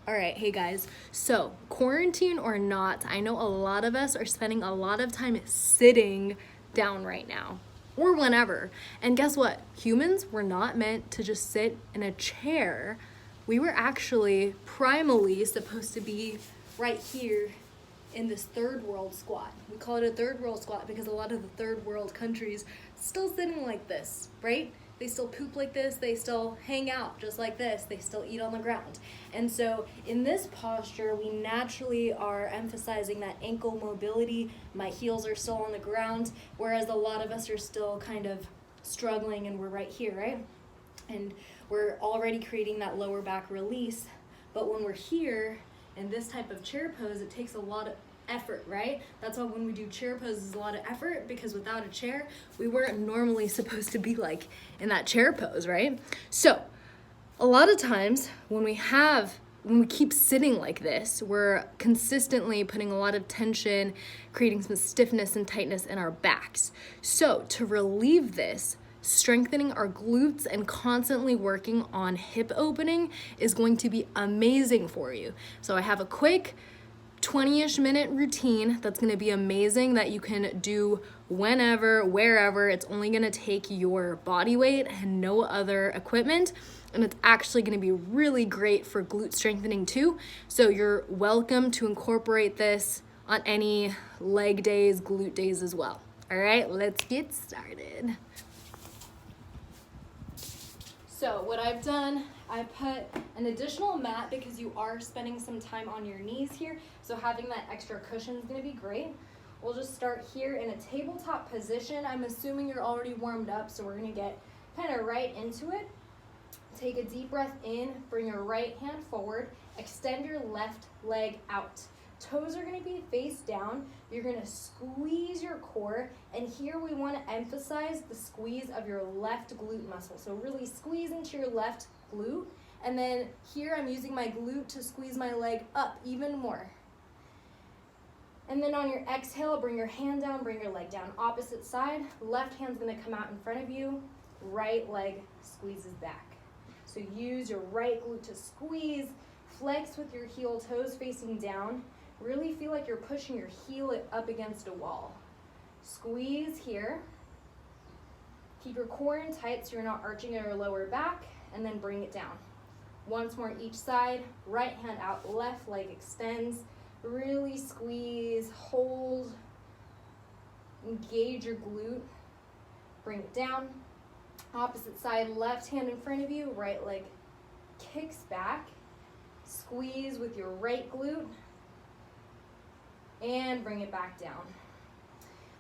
All right, hey guys. So, quarantine or not, I know a lot of us are spending a lot of time sitting down right now or whenever. And guess what? Humans were not meant to just sit in a chair. We were actually primally supposed to be right here in this third world squat. We call it a third world squat because a lot of the third world countries still sitting like this, right? They still poop like this, they still hang out just like this, they still eat on the ground. And so in this posture, we naturally are emphasizing that ankle mobility. My heels are still on the ground, whereas a lot of us are still kind of struggling and we're right here, right? And we're already creating that lower back release. But when we're here in this type of chair pose, it takes a lot of effort, right? That's why when we do chair poses, a lot of effort, because without a chair, we weren't normally supposed to be like in that chair pose, right? So a lot of times when we keep sitting like this, we're consistently putting a lot of tension, creating some stiffness and tightness in our backs. So to relieve this, strengthening our glutes and constantly working on hip opening is going to be amazing for you. So I have a quick 20-ish minute routine that's going to be amazing that you can do whenever, wherever. It's only going to take your body weight and no other equipment, and it's actually going to be really great for glute strengthening too. So you're welcome to incorporate this on any leg days, glute days as well. All right, let's get started. So what I've done, I put an additional mat because you are spending some time on your knees here. So having that extra cushion is going to be great. We'll just start here in a tabletop position. I'm assuming you're already warmed up, so we're going to get kind of right into it. Take a deep breath in, bring your right hand forward, extend your left leg out. Toes are going to be face down. You're going to squeeze your core, and here we want to emphasize the squeeze of your left glute muscle. So really squeeze into your left glute, and then here I'm using my glute to squeeze my leg up even more. And then on your exhale, bring your hand down, bring your leg down. Opposite side, left hand's going to come out in front of you, right leg squeezes back. So use your right glute to squeeze, flex with your heel toes facing down. Really feel like you're pushing your heel up against a wall. Squeeze here. Keep your core in tight so you're not arching your lower back, and then bring it down. Once more each side, right hand out, left leg extends. Really squeeze, hold, engage your glute. Bring it down. Opposite side, left hand in front of you, right leg kicks back. Squeeze with your right glute. And bring it back down.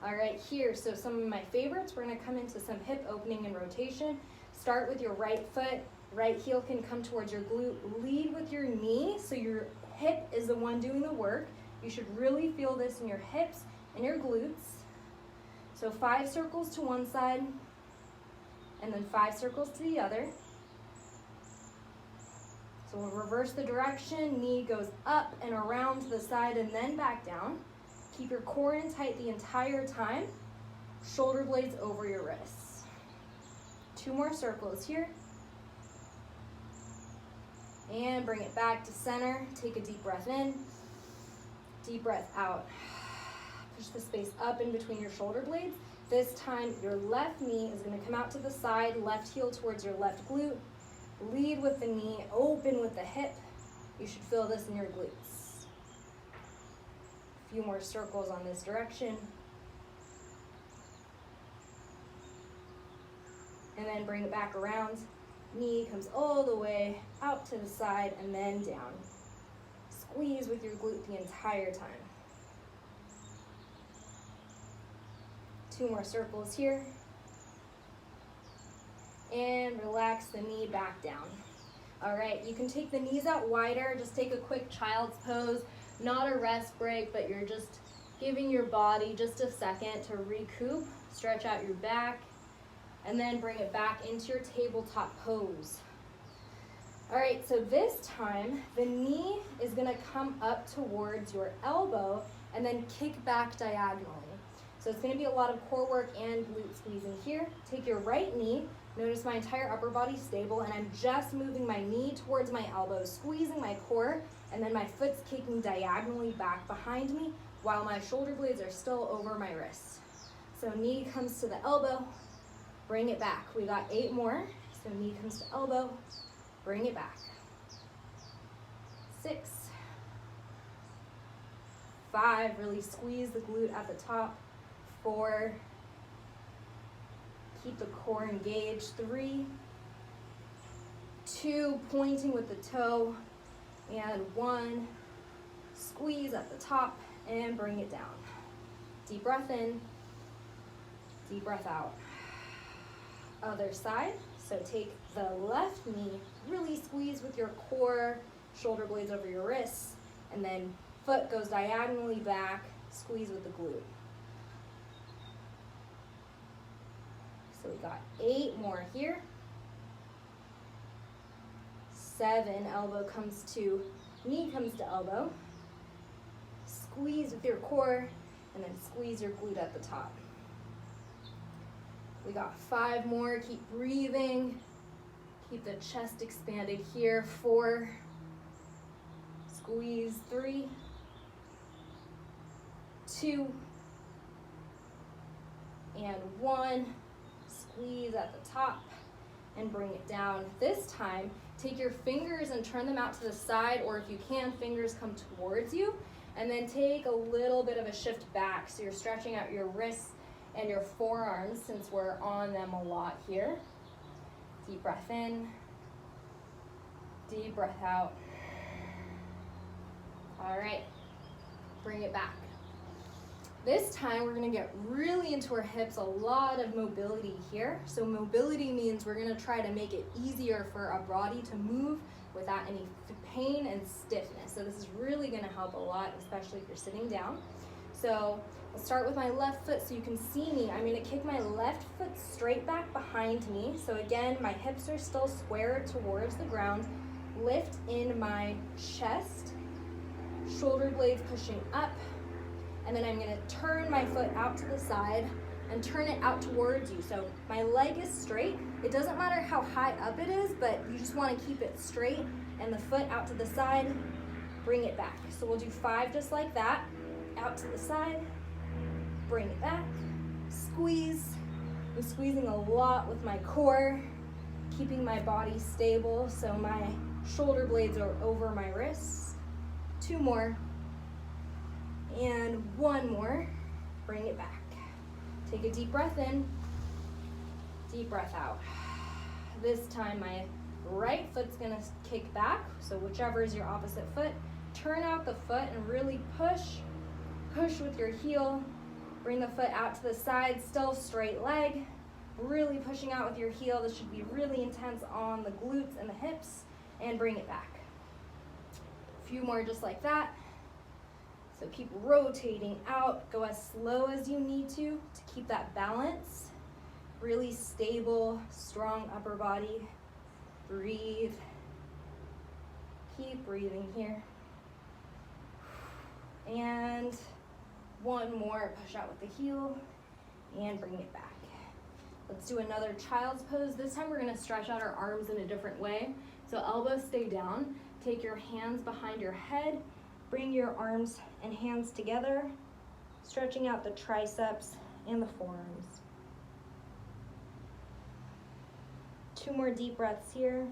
All right, here, so some of my favorites, we're gonna come into some hip opening and rotation. Start with your right foot, right heel can come towards your glute. Lead with your knee, so your hip is the one doing the work. You should really feel this in your hips and your glutes. So 5 circles to one side, and then 5 circles to the other. So we'll reverse the direction, knee goes up and around to the side and then back down. Keep your core in tight the entire time. Shoulder blades over your wrists. 2 more circles here. And bring it back to center. Take a deep breath in, deep breath out. Push the space up in between your shoulder blades. This time your left knee is going to come out to the side, left heel towards your left glute. Lead with the knee, open with the hip. You should feel this in your glutes. A few more circles on this direction. And then bring it back around. Knee comes all the way out to the side and then down. Squeeze with your glute the entire time. 2 more circles here. And relax the knee back down. All right, you can take the knees out wider, just take a quick child's pose, not a rest break, but you're just giving your body just a second to recoup, stretch out your back, and then bring it back into your tabletop pose. All right, so this time, the knee is gonna come up towards your elbow and then kick back diagonally. So it's gonna be a lot of core work and glute squeezing here. Take your right knee, Notice my entire upper body stable, and I'm just moving my knee towards my elbow, squeezing my core, and then my foot's kicking diagonally back behind me while my shoulder blades are still over my wrists. So knee comes to the elbow, bring it back. We got 8 more. So knee comes to elbow, bring it back. 6, 5, really squeeze the glute at the top. 4, keep the core engaged. 3, 2, pointing with the toe, and 1, squeeze at the top and bring it down. Deep breath in, deep breath out. Other side. So take the left knee, really squeeze with your core, shoulder blades over your wrists, and then foot goes diagonally back, squeeze with the glute. So we got 8 more here. 7, elbow comes to, knee comes to elbow. Squeeze with your core, and then squeeze your glute at the top. We got 5 more, keep breathing. Keep the chest expanded here. 4, squeeze. 3, 2, and 1. Squeeze at the top and bring it down. This time, take your fingers and turn them out to the side, or if you can, fingers come towards you, and then take a little bit of a shift back. So you're stretching out your wrists and your forearms since we're on them a lot here. Deep breath in, deep breath out. All right, bring it back. This time we're gonna get really into our hips, a lot of mobility here. So mobility means we're gonna try to make it easier for our body to move without any pain and stiffness. So this is really gonna help a lot, especially if you're sitting down. So I'll start with my left foot so you can see me. I'm gonna kick my left foot straight back behind me. So again, my hips are still square towards the ground. Lift in my chest, shoulder blades pushing up. And then I'm gonna turn my foot out to the side and turn it out towards you. So my leg is straight. It doesn't matter how high up it is, but you just wanna keep it straight and the foot out to the side, bring it back. So we'll do 5 just like that. Out to the side, bring it back, squeeze. I'm squeezing a lot with my core, keeping my body stable so my shoulder blades are over my wrists. 2 more. And 1 more, bring it back. Take a deep breath in, deep breath out. This time my right foot's gonna kick back, so whichever is your opposite foot, turn out the foot and really push with your heel. Bring the foot out to the side, still straight leg, really pushing out with your heel. This should be really intense on the glutes and the hips, and bring it back. A few more just like that. So keep rotating out, go as slow as you need to keep that balance. Really stable, strong upper body. Breathe. Keep breathing here. And 1 more, push out with the heel and bring it back. Let's do another child's pose. This time we're gonna stretch out our arms in a different way. So elbows stay down, take your hands behind your head, bring your arms and hands together, stretching out the triceps and the forearms. 2 more deep breaths here.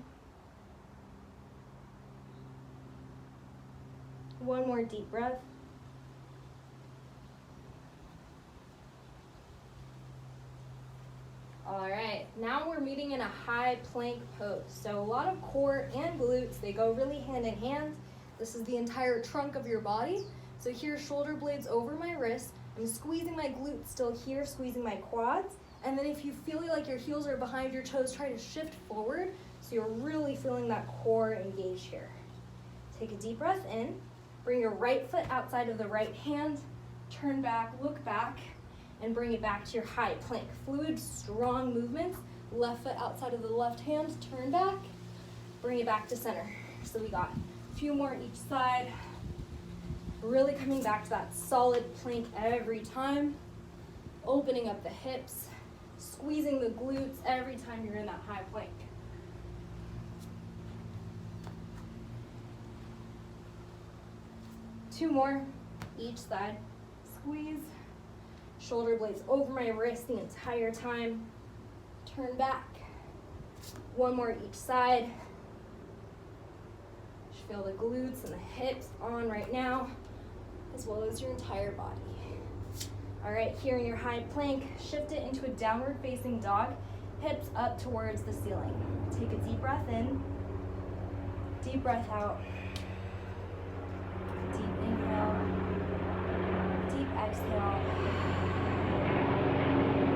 1 more deep breath. All right, now we're meeting in a high plank pose. So a lot of core and glutes, they go really hand in hand. This is the entire trunk of your body. So here, shoulder blades over my wrist. I'm squeezing my glutes still here, squeezing my quads. And then if you feel like your heels are behind your toes, try to shift forward so you're really feeling that core engaged here. Take a deep breath in. Bring your right foot outside of the right hand. Turn back, look back, and bring it back to your high plank. Fluid, strong movements. Left foot outside of the left hand, turn back, bring it back to center. So we got a few more each side. Really coming back to that solid plank every time. Opening up the hips, Squeezing the glutes every time you're in that high plank. Two more, each side. Squeeze, shoulder blades over my wrist the entire time. Turn back. One more each side. Just feel the glutes and the hips on right now, as well as your entire body. All right, here in your high plank, shift it into a downward facing dog, hips up towards the ceiling. Take a deep breath in, deep breath out. Deep inhale, deep exhale.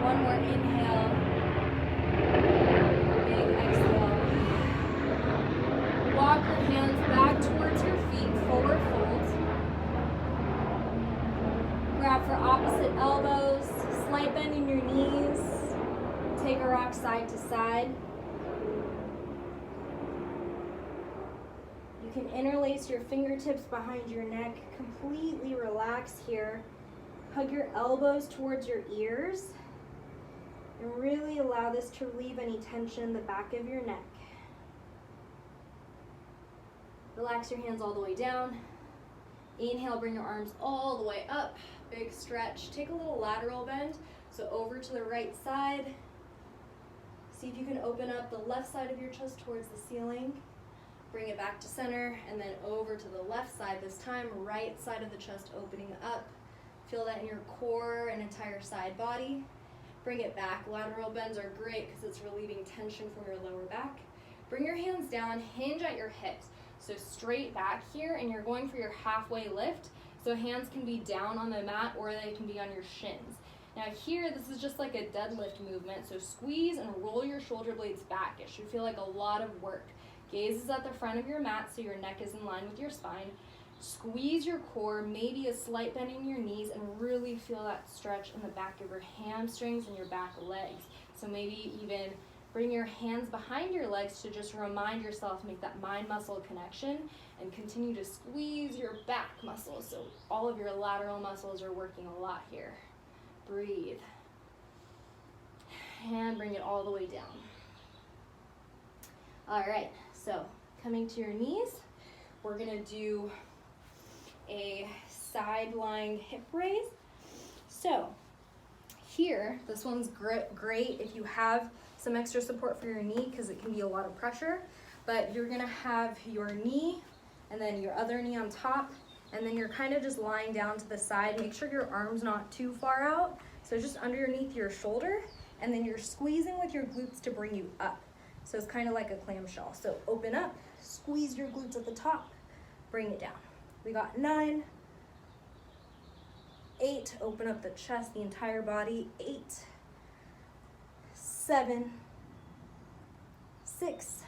One more inhale, big exhale. Walk your hands back towards your feet, forward fold. Grab for opposite elbows, slight bend in your knees. Take a rock side to side. You can interlace your fingertips behind your neck, completely relax here. Hug your elbows towards your ears, and really allow this to relieve any tension in the back of your neck. Relax your hands all the way down. Inhale, bring your arms all the way up. Big stretch. Take a little lateral bend, so over to the right side. See if you can open up the left side of your chest towards the ceiling. Bring it back to center, and then over to the left side this time, right side of the chest opening up. Feel that in your core and entire side body. Bring it back. Lateral bends are great because it's relieving tension from your lower back. Bring your hands down, hinge at your hips. So straight back here, and you're going for your halfway lift. So hands can be down on the mat or they can be on your shins. Now here, this is just like a deadlift movement. So squeeze and roll your shoulder blades back. It should feel like a lot of work. Gaze is at the front of your mat so your neck is in line with your spine. Squeeze your core, maybe a slight bend in your knees, and really feel that stretch in the back of your hamstrings and your back legs. So maybe even bring your hands behind your legs to just remind yourself, make that mind-muscle connection, and continue to squeeze your back muscles. So all of your lateral muscles are working a lot here. Breathe. And bring it all the way down. All right, so coming to your knees, we're gonna do a side lying hip raise. So here, this one's great if you have some extra support for your knee because it can be a lot of pressure, but you're gonna have your knee and then your other knee on top, and then you're kind of just lying down to the side. Make sure your arm's not too far out, so just underneath your shoulder, and then you're squeezing with your glutes to bring you up. So it's kind of like a clamshell. So open up, squeeze your glutes at the top, bring it down. We got 9, 8, open up the chest, the entire body, 8, 7, 6,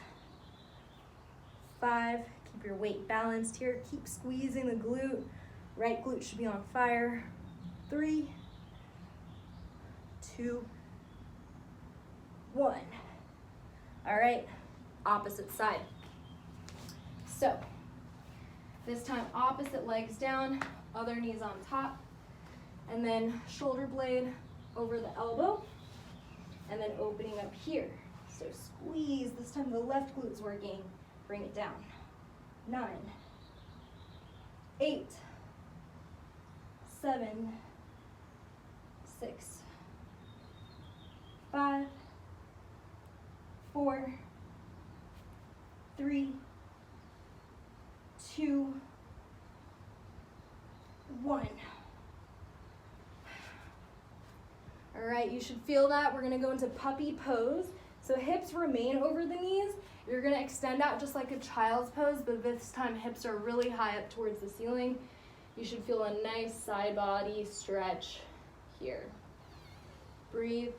5, keep your weight balanced here, keep squeezing the glute, right glute should be on fire, 3, 2, 1. All right, opposite side. So this time opposite legs down, other knees on top, and then shoulder blade over the elbow, and then opening up here. So squeeze, this time the left glute's working, bring it down. 9, 8, 7, 6, 5, 4, 3, 2, 1. All right, you should feel that. We're gonna go into puppy pose. So hips remain over the knees. You're gonna extend out just like a child's pose, but this time hips are really high up towards the ceiling. You should feel a nice side body stretch here. Breathe.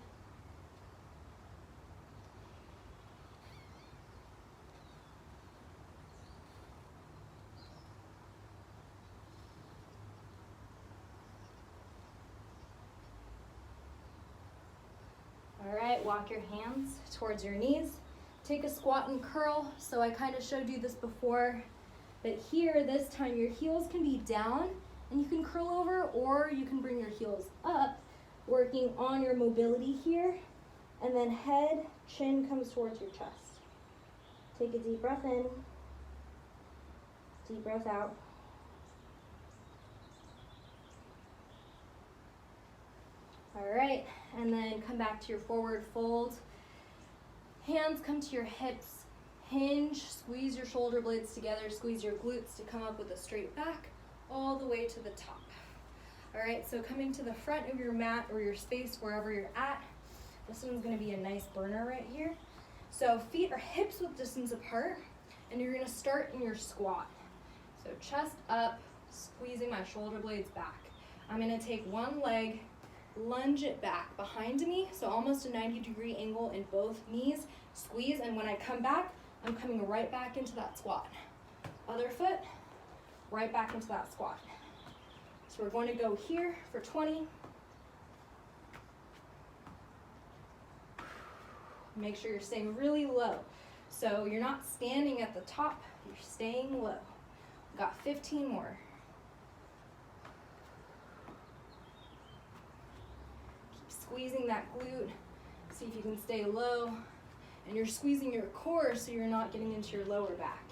All right, walk your hands towards your knees. Take a squat and curl. So I kind of showed you this before, but here, this time your heels can be down and you can curl over, or you can bring your heels up, working on your mobility here. And then head, chin comes towards your chest. Take a deep breath in, deep breath out. All right, and then come back to your forward fold. Hands come to your hips, hinge, squeeze your shoulder blades together, squeeze your glutes to come up with a straight back all the way to the top. All right, so coming to the front of your mat or your space, wherever you're at, this one's gonna be a nice burner right here. So feet are hips width distance apart, and you're gonna start in your squat. So chest up, squeezing my shoulder blades back. I'm gonna take one leg, lunge it back behind me, so almost a 90-degree angle in both knees, squeeze, and when I come back, I'm coming right back into that squat. Other foot, right back into that squat. So we're going to go here for 20. Make sure you're staying really low. So you're not standing at the top, you're staying low. Got 15 more. Squeezing that glute, see if you can stay low, and you're squeezing your core so you're not getting into your lower back.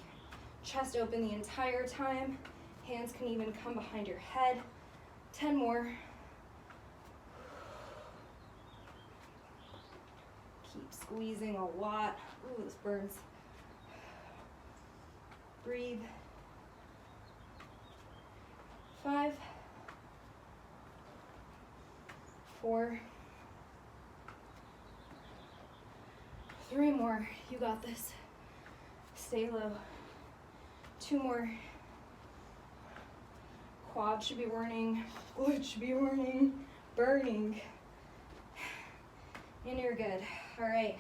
Chest open the entire time, hands can even come behind your head. 10 more. Keep squeezing a lot. Ooh, this burns. Breathe. 5, 4, 3 more. You got this. Stay low. 2 more. Quad should be burning. Glute should be burning. And you're good. All right.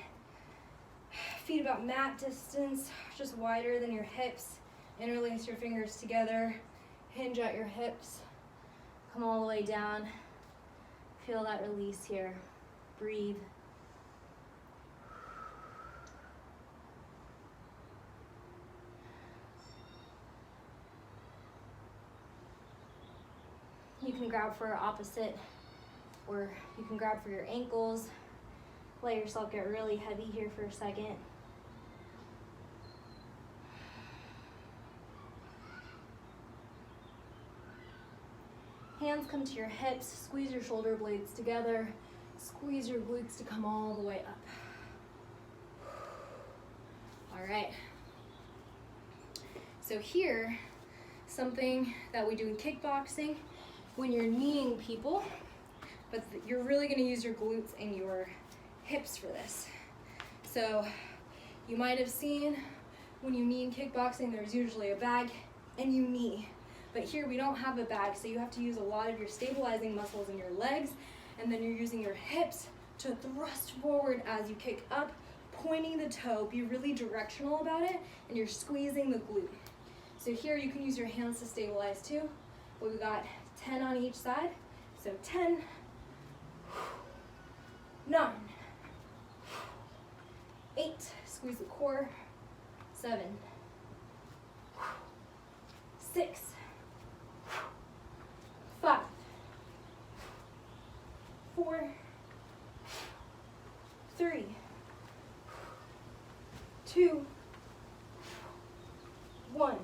Feet about mat distance, just wider than your hips. Interlace your fingers together. Hinge at your hips. Come all the way down. Feel that release here. Breathe. You can grab for opposite, or you can grab for your ankles. Let yourself get really heavy here for a second. Hands come to your hips, squeeze your shoulder blades together, squeeze your glutes to come all the way up. All right. So here, something that we do in kickboxing, when you're kneeing people, but you're really gonna use your glutes and your hips for this. So you might have seen when you knee in kickboxing, there's usually a bag and you knee. But here we don't have a bag, so you have to use a lot of your stabilizing muscles in your legs, and then you're using your hips to thrust forward as you kick up, pointing the toe, be really directional about it, and you're squeezing the glute. So here you can use your hands to stabilize too, but we've got 10 on each side. So 10, 9, 8, squeeze the core, 7, 6, 5, 4, 3, 2, 1.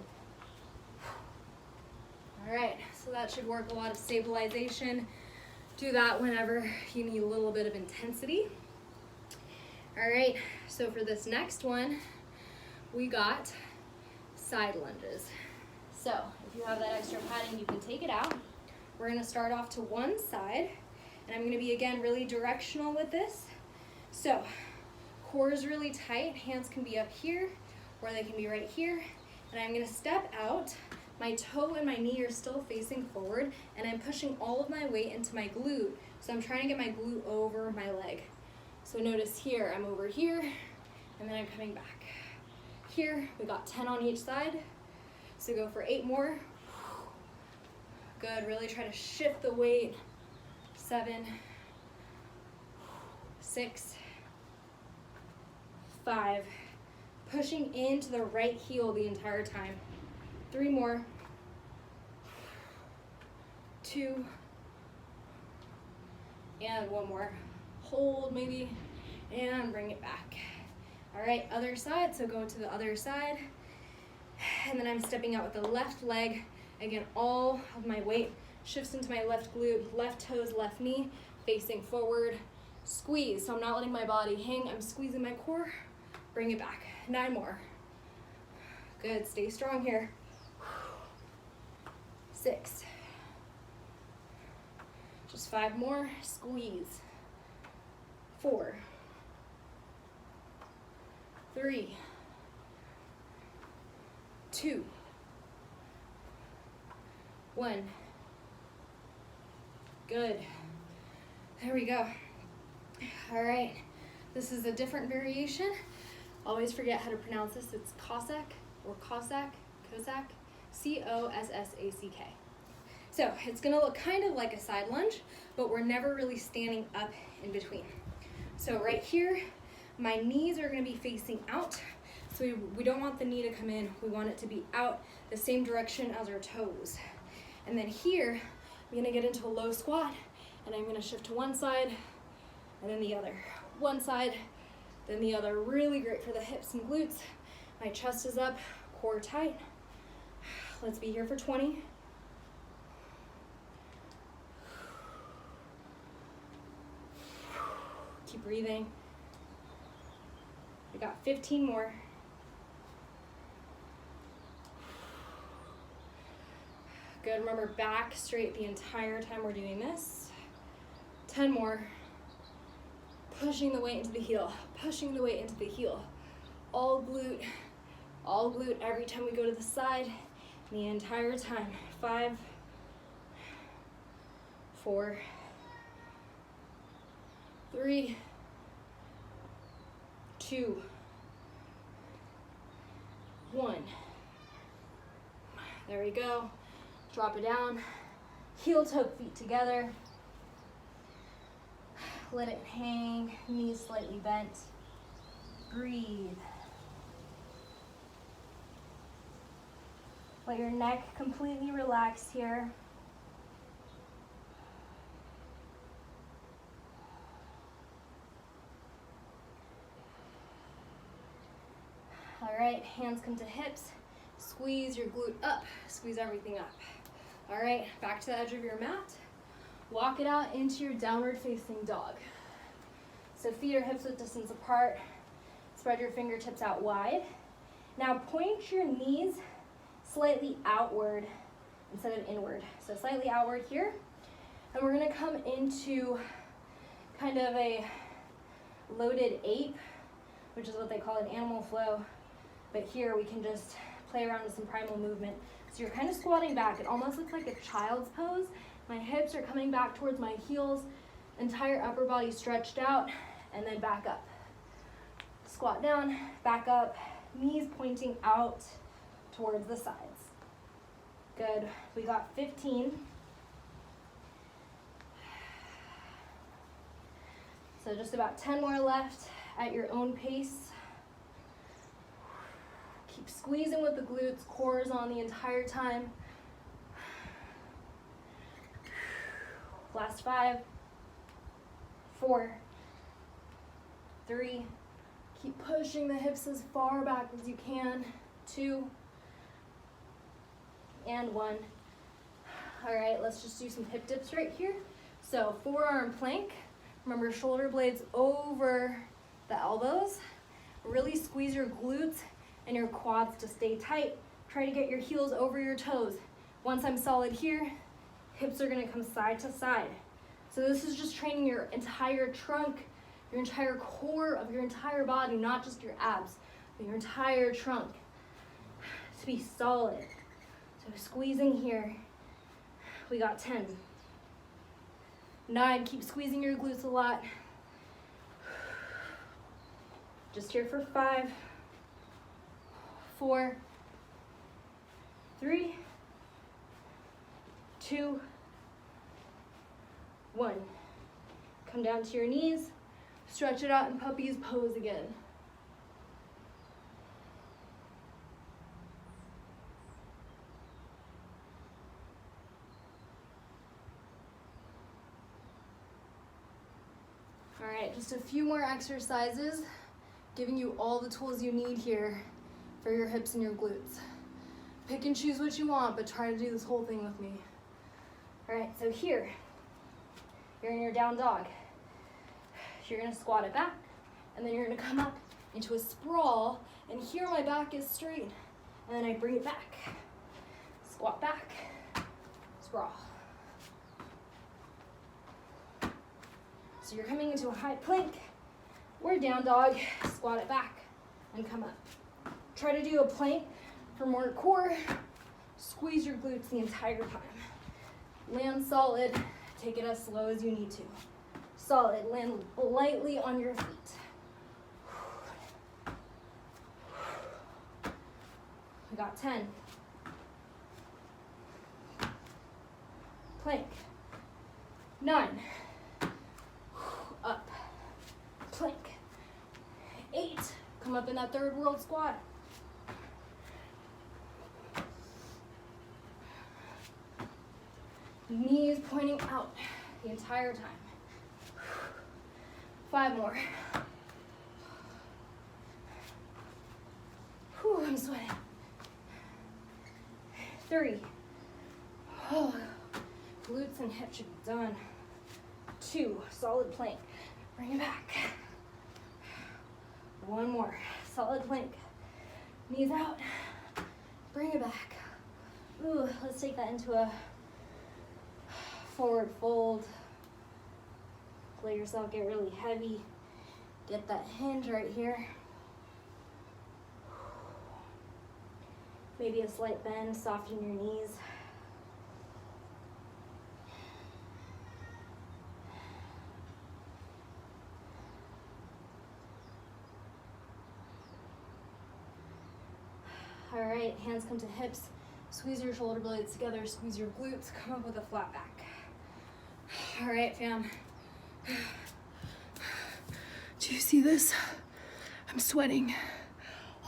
All right, so that should work a lot of stabilization. Do that whenever you need a little bit of intensity. All right, so for this next one, we got side lunges. So if you have that extra padding, you can take it out. We're gonna start off to one side, and I'm gonna be, again, really directional with this. So core is really tight, hands can be up here, or they can be right here, and I'm gonna step out. My toe and my knee are still facing forward, and I'm pushing all of my weight into my glute. So I'm trying to get my glute over my leg. So notice here, I'm over here, and then I'm coming back. Here, we got 10 on each side. So go for 8 more. Good, really try to shift the weight. 7, 6, 5. Pushing into the right heel the entire time. 3 more. 2. And 1 more. Hold maybe. and bring it back. All right, other side, so go to the other side. And then I'm stepping out with the left leg. Again, all of my weight shifts into my left glute, left toes, left knee, facing forward. Squeeze, so I'm not letting my body hang. I'm squeezing my core. Bring it back. 9 more. Good, stay strong here. 6. Just 5 more. Squeeze. 4. 3. 2. 1. Good. There we go. All right. This is a different variation. Always forget how to pronounce this. It's Cossack or Cossack, C-O-S-S-A-C-K. So it's gonna look kind of like a side lunge, but we're never really standing up in between. So right here, my knees are gonna be facing out. So we don't want the knee to come in. We want it to be out the same direction as our toes. And then here, I'm gonna get into a low squat, and I'm gonna shift to one side, and then the other. One side, then the other. Really great for the hips and glutes. My chest is up, core tight. Let's be here for 20. Keep breathing. We got 15 more. Good, remember back straight the entire time we're doing this. 10 more. Pushing the weight into the heel, pushing the weight into the heel. All glute every time we go to the side, the entire time. 5, 4, 3, 2, 1. There we go. Drop it down. Heel toe feet together. Let it hang, knees slightly bent. Breathe. Let your neck completely relax here. All right, hands come to hips. Squeeze your glute up, squeeze everything up. All right, back to the edge of your mat. Walk it out into your downward facing dog. So feet are hips width distance apart. Spread your fingertips out wide. Now point your knees slightly outward instead of inward. So slightly outward here. And we're gonna come into kind of a loaded ape, which is what they call an animal flow. But here we can just play around with some primal movement. So you're kind of squatting back. It almost looks like a child's pose. My hips are coming back towards my heels, entire upper body stretched out, and then back up. Squat down, back up, knees pointing out towards the sides. Good, we got 15. So just about 10 more left at your own pace. Keep squeezing with the glutes, core is on the entire time. Last 5, 4, 3, keep pushing the hips as far back as you can. 2, and 1. All right, let's just do some hip dips right here. So forearm plank. Remember, shoulder blades over the elbows. Really squeeze your glutes and your quads to stay tight. Try to get your heels over your toes. Once I'm solid here, hips are gonna come side to side. So this is just training your entire trunk, your entire core of your entire body, not just your abs, but your entire trunk to be solid. So squeezing here, we got 10. 9, keep squeezing your glutes a lot. Just here for 5, 4, 3, 2, 1. Come down to your knees, stretch it out in puppy's pose again. All right, just a few more exercises, giving you all the tools you need here for your hips and your glutes. Pick and choose what you want, but try to do this whole thing with me. All right, so here, you're in your down dog. You're gonna squat it back, and then you're gonna come up into a sprawl, and here my back is straight, and then I bring it back. Squat back, sprawl. So you're coming into a high plank or down dog, squat it back, and come up. Try to do a plank for more core. Squeeze your glutes the entire time. Land solid, take it as slow as you need to. Solid, land lightly on your feet. We got 10. Plank. 9. Up. Plank. 8. Come up in that third world squat. 'Knees pointing out the entire time. 5 more. Whew, I'm sweating. 3. Oh, glutes and hips should be done. 2, solid plank. Bring it back. 1 more, solid plank. Knees out. Bring it back. Ooh, let's take that into a forward fold. Let yourself get really heavy. Get that hinge right here. Maybe a slight bend, soften your knees. All right, hands come to hips. Squeeze your shoulder blades together, squeeze your glutes, come up with a flat back. All right, fam. Do you see this? I'm sweating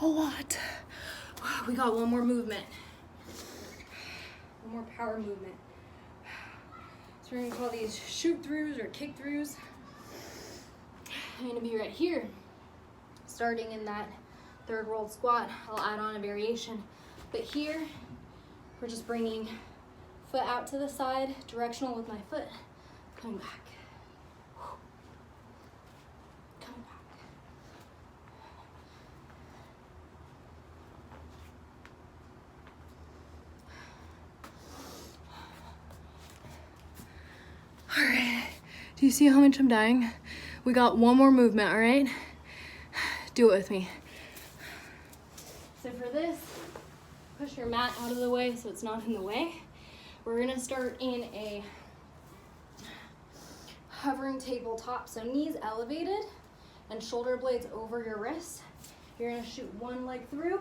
a lot. We got one more movement. One more power movement. So we're gonna call these shoot throughs or kick throughs. I'm gonna be right here. Starting in that third world squat, I'll add on a variation. But here, we're just bringing foot out to the side, directional with my foot, coming back. Coming back. All right, do you see how much I'm dying? We got one more movement, all right? Do it with me. So for this, push your mat out of the way so it's not in the way. We're gonna start in a hovering tabletop. So knees elevated and shoulder blades over your wrists. You're gonna shoot one leg through,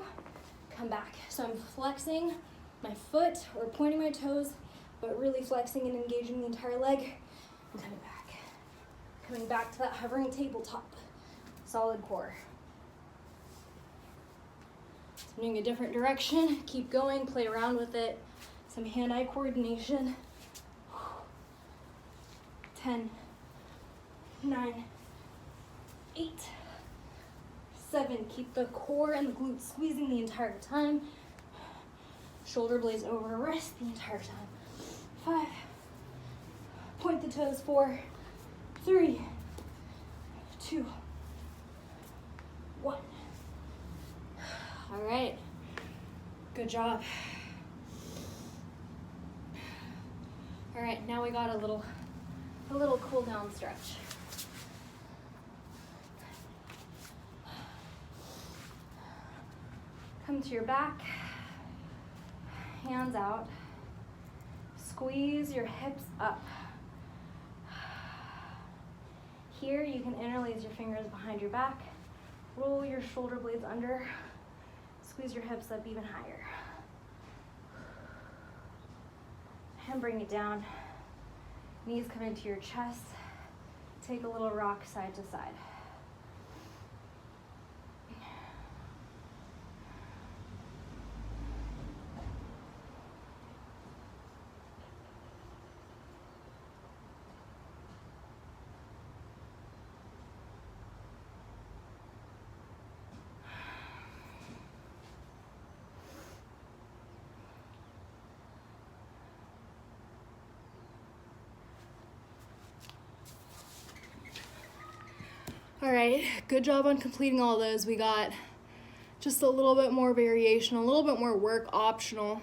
come back. So I'm flexing my foot or pointing my toes, but really flexing and engaging the entire leg and coming back. Coming back to that hovering tabletop, solid core. Doing a different direction, keep going, play around with it. Some hand-eye coordination. 10, 9, 8, 7. Keep the core and the glutes squeezing the entire time. Shoulder blades over wrist the entire time. 5, point the toes. 4, 3, 2, 1. All right, good job. All right, now we got a little cool down stretch. Come to your back, hands out. Squeeze your hips up. Here you can interlace your fingers behind your back. Roll your shoulder blades under. Squeeze your hips up even higher. And bring it down. Knees come into your chest. Take a little rock side to side. All right, good job on completing all those. We got just a little bit more variation, a little bit more work optional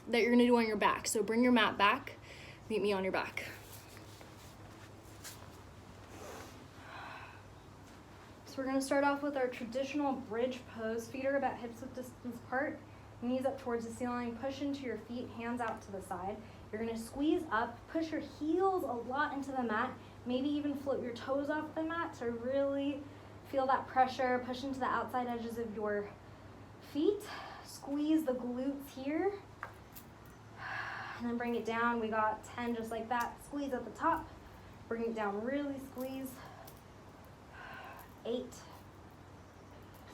that you're gonna do on your back. So bring your mat back, meet me on your back. So we're gonna start off with our traditional bridge pose. Feet are about hips width distance apart, knees up towards the ceiling, push into your feet, hands out to the side. You're gonna squeeze up, push your heels a lot into the mat, maybe even float your toes off the mat to really feel that pressure. Push into the outside edges of your feet, squeeze the glutes here, and then bring it down. We got 10 just like that. Squeeze at the top, bring it down, really squeeze. 8,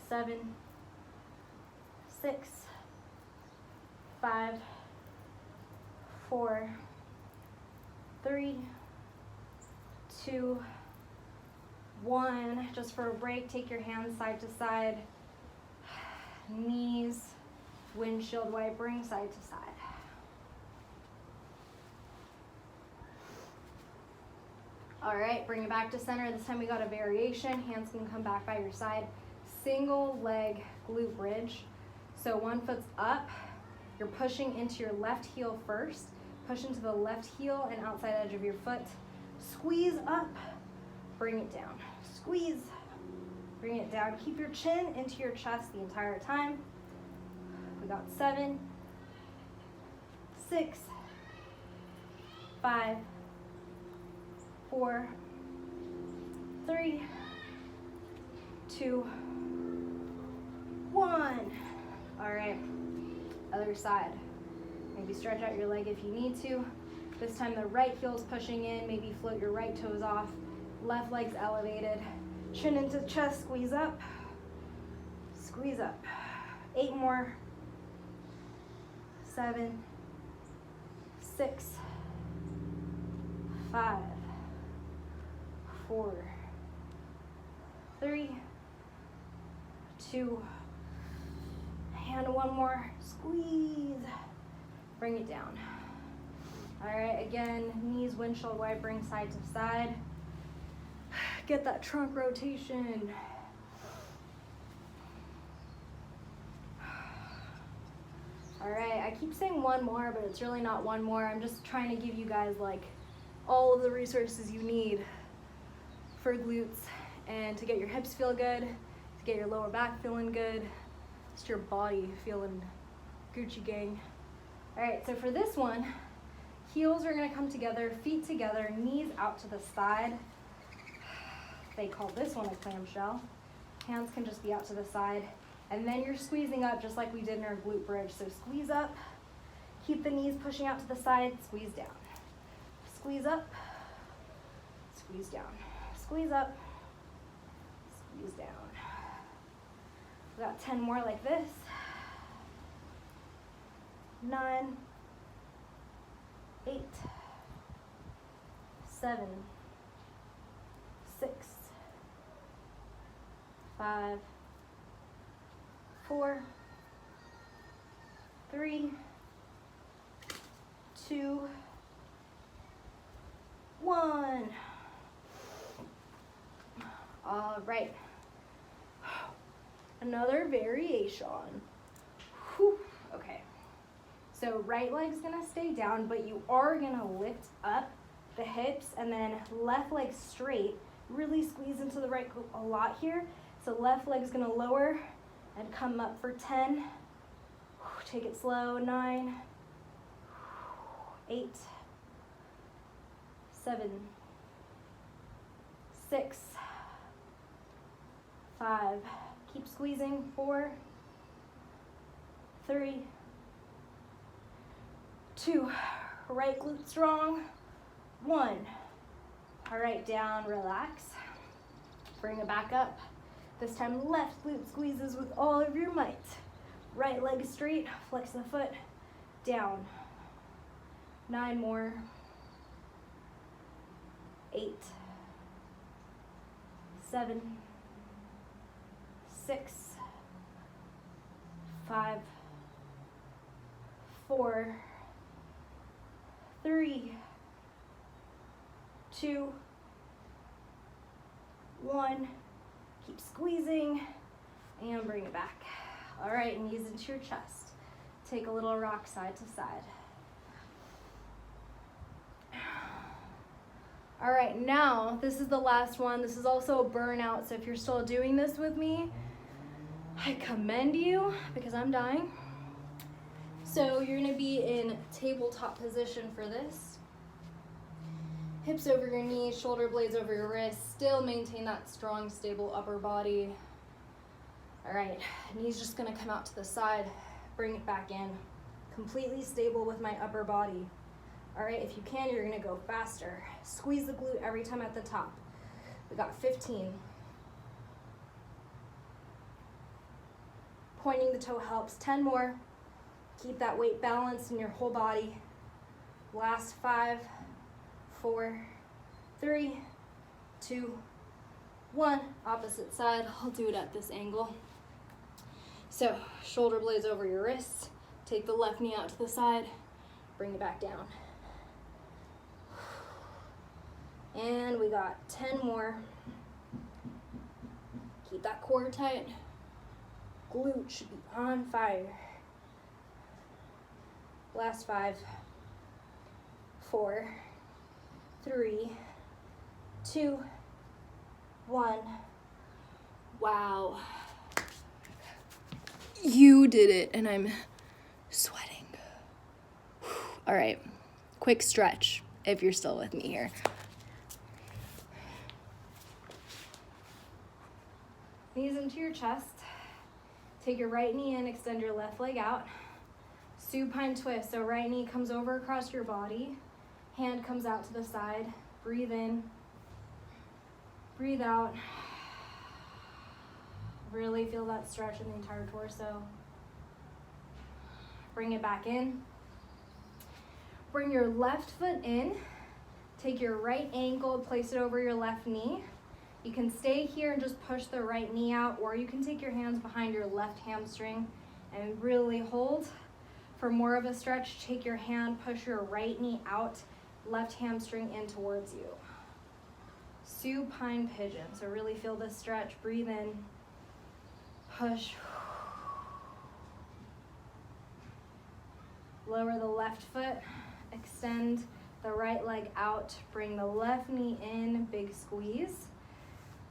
7, 6, 5, 4, 3, 2, 1. Just for a break, take your hands side to side, knees, windshield wipering side to side. All right, bring it back to center. This time we got a variation. Hands can come back by your side. Single leg glute bridge. So one foot's up. You're pushing into your left heel first. Push into the left heel and outside edge of your foot. Squeeze up, bring it down. Squeeze, bring it down. Keep your chin into your chest the entire time. We got 7, 6, 5, 4, 3, 2, 1. All right, other side. Maybe stretch out your leg if you need to. This time the right heel's pushing in, maybe float your right toes off. Left leg's elevated. Chin into chest, squeeze up. Squeeze up. 8 more. 7, 6, 5, 4, 3, 2, and 1 more. Squeeze. Bring it down. All right, again, knees windshield wipering side to side. Get that trunk rotation. All right, I keep saying 1 more, but it's really not 1 more. I'm just trying to give you guys like all of the resources you need for glutes and to get your hips feel good, to get your lower back feeling good, just your body feeling Gucci gang. All right, so for this one, heels are gonna come together, feet together, knees out to the side. They call this one a clamshell. Hands can just be out to the side. And then you're squeezing up just like we did in our glute bridge. So squeeze up, keep the knees pushing out to the side, squeeze down. Squeeze up, squeeze down. Squeeze up, squeeze down. We got 10 more like this. 9, 8, 7, 6, 5, 4, 3, 2, 1. All right. Another variation. Whew. Okay. So right leg's gonna stay down, but you are gonna lift up the hips and then left leg straight. Really squeeze into the right glute a lot here. So left leg's gonna lower and come up for 10. Take it slow. 9, 8, 7, 6, 5. Keep squeezing. 4, 3, 2. Right glute strong. 1. All right, down, relax. Bring it back up. This time left glute squeezes with all of your might. Right leg straight, flex the foot, down. 9 more. 8, 7, 6, 5, 4, 3, 2, 1. squeezing, and bring it back. All right, knees into your chest. Take a little rock side to side. All right, now this is the last one. This is also a burnout, so if you're still doing this with me, I commend you because I'm dying. So you're gonna be in tabletop position for this. Hips over your knees, shoulder blades over your wrists. Still maintain that strong, stable upper body. All right, knees just gonna come out to the side. Bring it back in. Completely stable with my upper body. All right, if you can, you're gonna go faster. Squeeze the glute every time at the top. We got 15. Pointing the toe helps. 10 more. Keep that weight balanced in your whole body. Last 5, 4, 3, 2, 1. Opposite side. I'll do it at this angle. So, shoulder blades over your wrists. Take the left knee out to the side. Bring it back down. And we got 10 more. Keep that core tight. Glute should be on fire. Last 5, 4, 3, 2, 1. Wow. You did it, and I'm sweating. All right, quick stretch if you're still with me here. Knees into your chest. Take your right knee in, extend your left leg out. Supine twist, so right knee comes over across your body. Hand comes out to the side. Breathe in. Breathe out. Really feel that stretch in the entire torso. Bring it back in. Bring your left foot in. Take your right ankle, place it over your left knee. You can stay here and just push the right knee out, or you can take your hands behind your left hamstring and really hold. For more of a stretch, take your hand, push your right knee out, left hamstring in towards you. Supine pigeon, so really feel this stretch. Breathe in, push. Lower the left foot, extend the right leg out, bring the left knee in, big squeeze.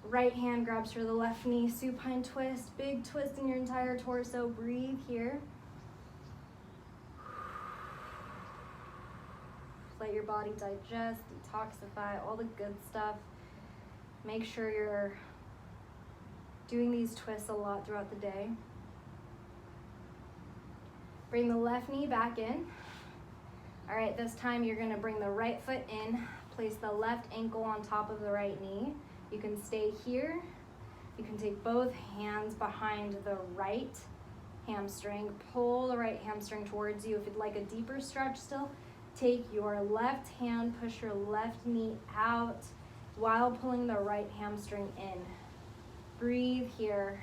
Right hand grabs for the left knee, supine twist, big twist in your entire torso. Breathe here. Let your body digest, detoxify, all the good stuff. Make sure you're doing these twists a lot throughout the day. Bring the left knee back in. All right, this time you're gonna bring the right foot in, place the left ankle on top of the right knee. You can stay here. You can take both hands behind the right hamstring. Pull the right hamstring towards you. If you'd like a deeper stretch still, take your left hand, push your left knee out while pulling the right hamstring in. Breathe here.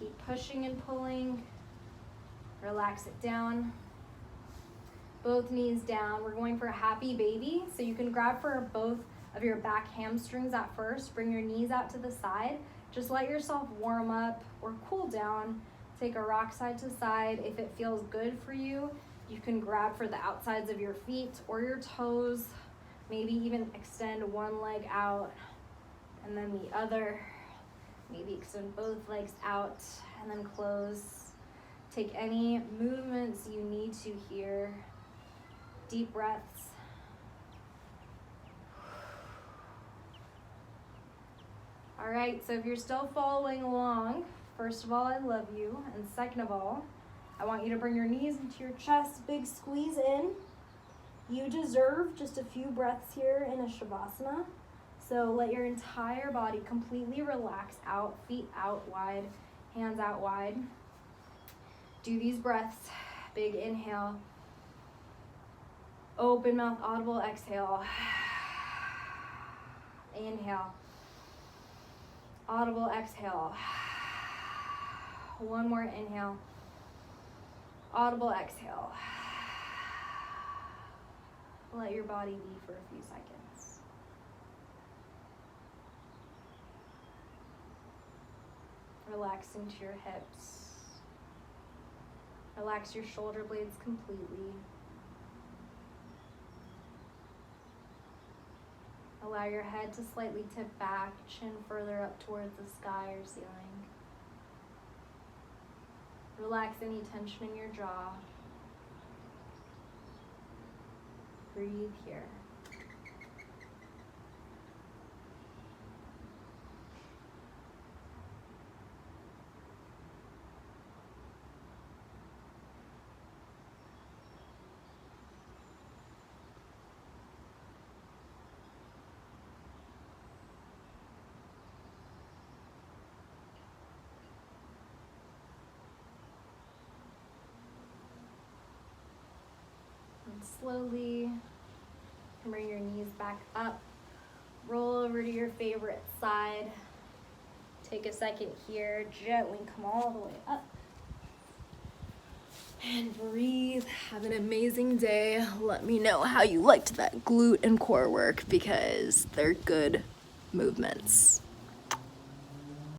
Keep pushing and pulling. Relax it down. Both knees down. We're going for a happy baby. So you can grab for both of your back hamstrings at first. Bring your knees out to the side. Just let yourself warm up or cool down. Take a rock side to side. If it feels good for you, you can grab for the outsides of your feet or your toes. Maybe even extend one leg out and then the other. Maybe extend both legs out and then close. Take any movements you need to here. Deep breaths. All right, so if you're still following along, first of all, I love you. And second of all, I want you to bring your knees into your chest, big squeeze in. You deserve just a few breaths here in a Shavasana. So let your entire body completely relax out, feet out wide, hands out wide. Do these breaths. Big inhale. Open mouth, audible exhale. Inhale. Audible exhale. One more inhale. Audible exhale. Let your body be for a few seconds. Relax into your hips. Relax your shoulder blades completely. Allow your head to slightly tip back, chin further up towards the sky or ceiling. Relax any tension in your jaw. Breathe here. And slowly bring your knees back up. Roll over to your favorite side. Take a second here. Gently come all the way up. And breathe. Have an amazing day. Let me know how you liked that glute and core work because they're good movements.